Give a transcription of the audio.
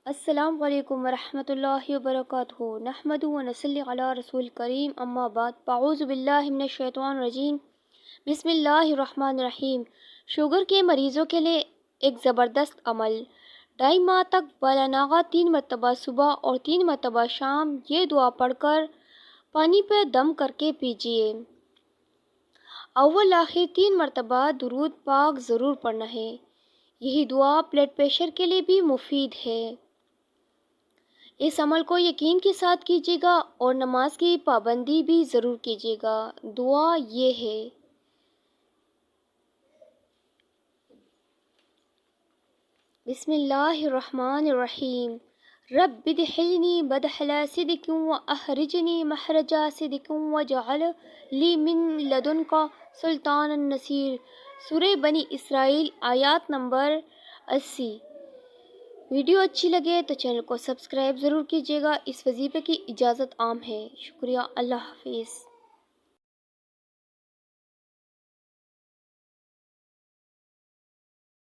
السلام علیکم ورحمۃ اللہ وبرکاتہ، نحمد و نصلی علی رسول کریم، اما بعد، اعوذ باللہ من الشیطان الرجیم، بسم اللہ الرحمن الرحیم۔ شوگر کے مریضوں کے لیے ایک زبردست عمل: 2.5 ماہ تک بالاناغہ 3 مرتبہ صبح اور 3 مرتبہ شام یہ دعا پڑھ کر پانی پہ دم کر کے پیجیے۔ اول آخر 3 مرتبہ درود پاک ضرور پڑھنا ہے۔ یہی دعا بلڈ پریشر کے لیے بھی مفید ہے۔ اس عمل کو یقین کے ساتھ کیجیے گا اور نماز کی پابندی بھی ضرور کیجیے گا۔ دعا یہ ہے: بسم اللہ الرحمن الرحیم، رب ادخلنی مدخل صدق واخرجنی مخرج صدق واجعل لی من لدنک سلطانا نصیر۔ سورہ بنی اسرائیل، آیات نمبر 80۔ ویڈیو اچھی لگے تو چینل کو سبسکرائب ضرور کیجیے گا۔ اس وظیفے کی اجازت عام ہے۔ شکریہ، اللہ حافظ۔